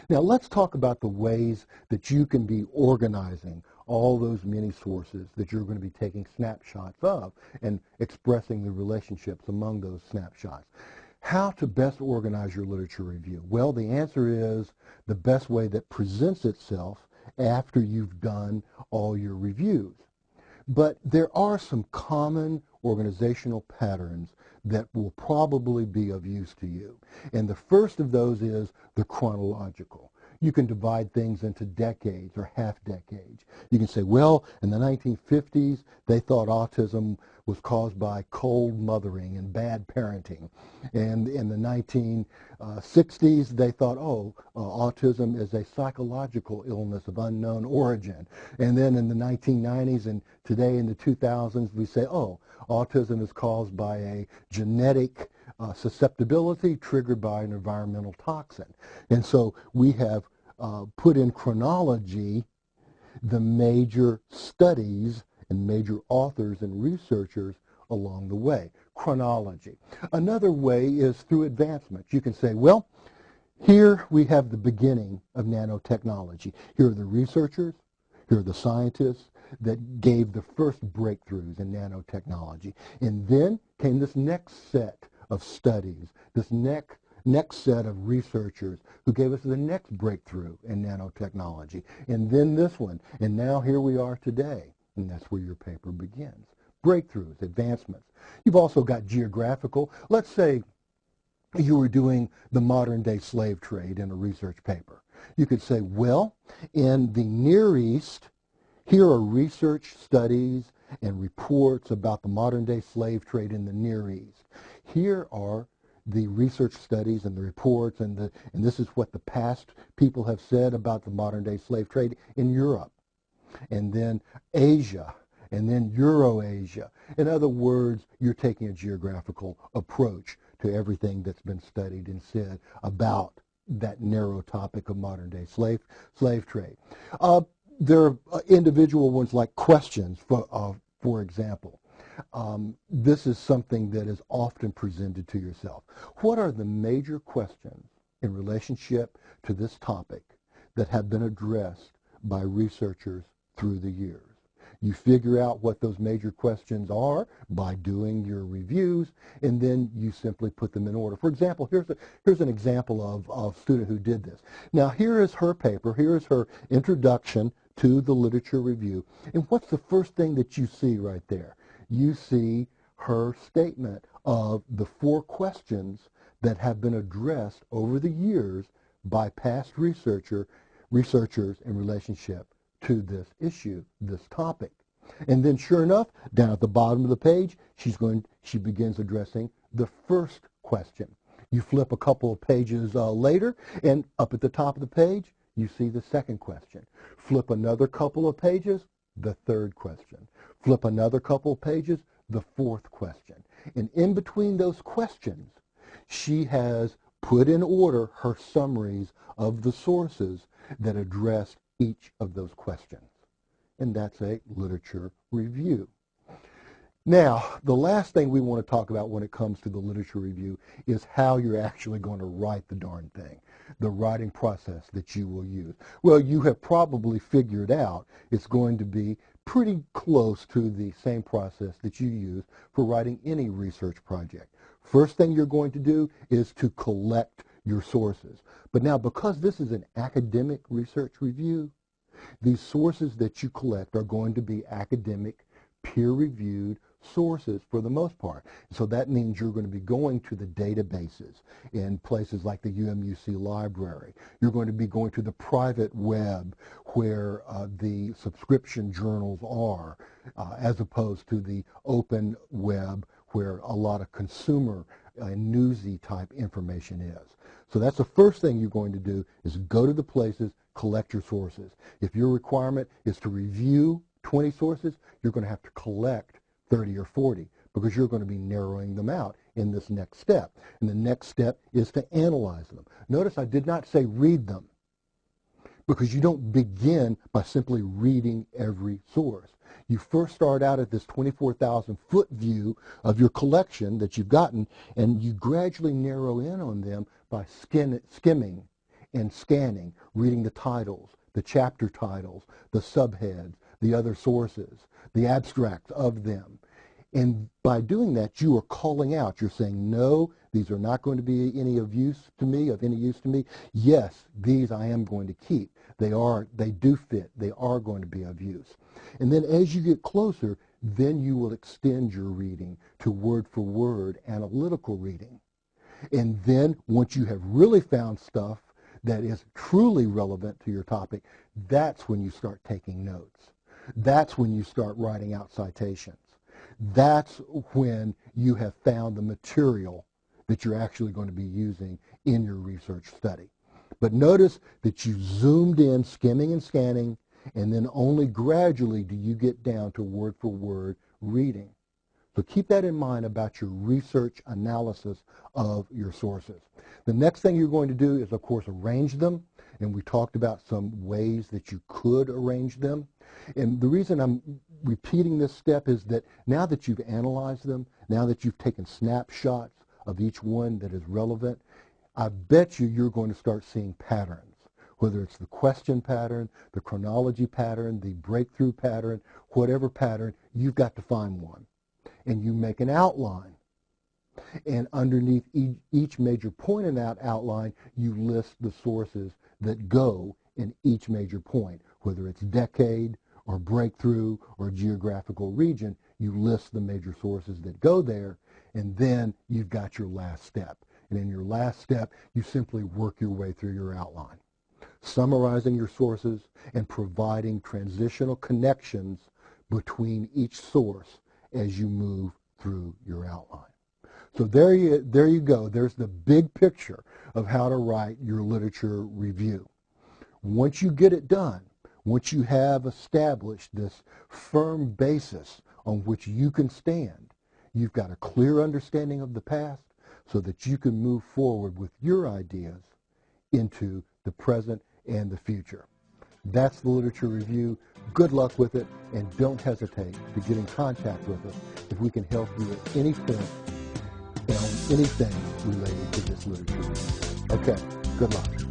Now let's talk about the ways that you can be organizing all those many sources that you're going to be taking snapshots of and expressing the relationships among those snapshots. How to best organize your literature review? Well, the answer is the best way that presents itself after you've done all your reviews. But there are some common organizational patterns that will probably be of use to you. And the first of those is the chronological. You can divide things into decades or half decades. You can say, well, in the 1950s, they thought autism was caused by cold mothering and bad parenting. And in the 1960s, they thought, autism is a psychological illness of unknown origin. And then in the 1990s and today in the 2000s, we say, autism is caused by a genetic susceptibility triggered by an environmental toxin. And so we have put in chronology the major studies and major authors and researchers along the way. Chronology. Another way is through advancements. You can say, well, here we have the beginning of nanotechnology. Here are the researchers, here are the scientists that gave the first breakthroughs in nanotechnology. And then came this next set of studies, this next set of researchers who gave us the next breakthrough in nanotechnology. And then this one. And now here we are today. And that's where your paper begins. Breakthroughs, advancements. You've also got geographical. Let's say you were doing the modern day slave trade in a research paper. You could say, well, in the Near East, here are research studies and reports about the modern day slave trade in the Near East. Here are the research studies and the reports, and this is what the past people have said about the modern day slave trade in Europe. And then Asia, and then Eurasia. In other words, you're taking a geographical approach to everything that's been studied and said about that narrow topic of modern day slave trade. There are individual ones like questions, for example. This is something that is often presented to yourself. What are the major questions in relationship to this topic that have been addressed by researchers through the years? You figure out what those major questions are by doing your reviews, and then you simply put them in order. For example, here's an example of a student who did this. Now, here is her paper. Here is her introduction to the literature review. And what's the first thing that you see right there? You see her statement of the 4 questions that have been addressed over the years by past researchers in relationship to this issue, this topic. And then sure enough, down at the bottom of the page, she begins addressing the first question. You flip a couple of pages later, and up at the top of the page, you see the second question. Flip another couple of pages, the third question. Flip another couple of pages, the fourth question. And in between those questions, she has put in order her summaries of the sources that address each of those questions. And that's a literature review. Now, the last thing we want to talk about when it comes to the literature review is how you're actually going to write the darn thing, the writing process that you will use. Well, you have probably figured out it's going to be pretty close to the same process that you use for writing any research project. First thing you're going to do is to collect your sources. But now, because this is an academic research review, these sources that you collect are going to be academic, peer-reviewed sources for the most part. So that means you're going to be going to the databases in places like the UMUC library. You're going to be going to the private web where the subscription journals are, as opposed to the open web where a lot of consumer newsy type information is. So that's the first thing you're going to do is go to the places, collect your sources. If your requirement is to review 20 sources, you're going to have to collect 30 or 40 because you're going to be narrowing them out in this next step. And the next step is to analyze them. Notice I did not say read them because you don't begin by simply reading every source. You first start out at this 24,000-foot view of your collection that you've gotten, and you gradually narrow in on them by skimming and scanning, reading the titles, the chapter titles, the subheads, the other sources, the abstracts of them. And by doing that, you are calling out. You're saying, no, these are not going to be any use to me. Yes, these I am going to keep. They do fit. They are going to be of use. And then as you get closer, then you will extend your reading to word-for-word analytical reading. And then once you have really found stuff that is truly relevant to your topic, that's when you start taking notes. That's when you start writing out citations. That's when you have found the material that you're actually going to be using in your research study. But notice that you zoomed in, skimming and scanning, and then only gradually do you get down to word-for-word reading. So keep that in mind about your research analysis of your sources. The next thing you're going to do is, of course, arrange them. And we talked about some ways that you could arrange them. And the reason I'm repeating this step is that now that you've analyzed them, now that you've taken snapshots of each one that is relevant, I bet you're going to start seeing patterns. Whether it's the question pattern, the chronology pattern, the breakthrough pattern, whatever pattern, you've got to find one. And you make an outline. And underneath each major point in that outline, you list the sources that go in each major point. Whether it's decade or breakthrough or geographical region, you list the major sources that go there, and then you've got your last step. And in your last step, you simply work your way through your outline, summarizing your sources and providing transitional connections between each source as you move through your outline. So there you go. There's the big picture of how to write your literature review. Once you get it done, once you have established this firm basis on which you can stand, you've got a clear understanding of the past so that you can move forward with your ideas into the present and the future. That's the literature review. Good luck with it, and don't hesitate to get in contact with us if we can help you at any point and on anything related to this literature review. Okay, good luck.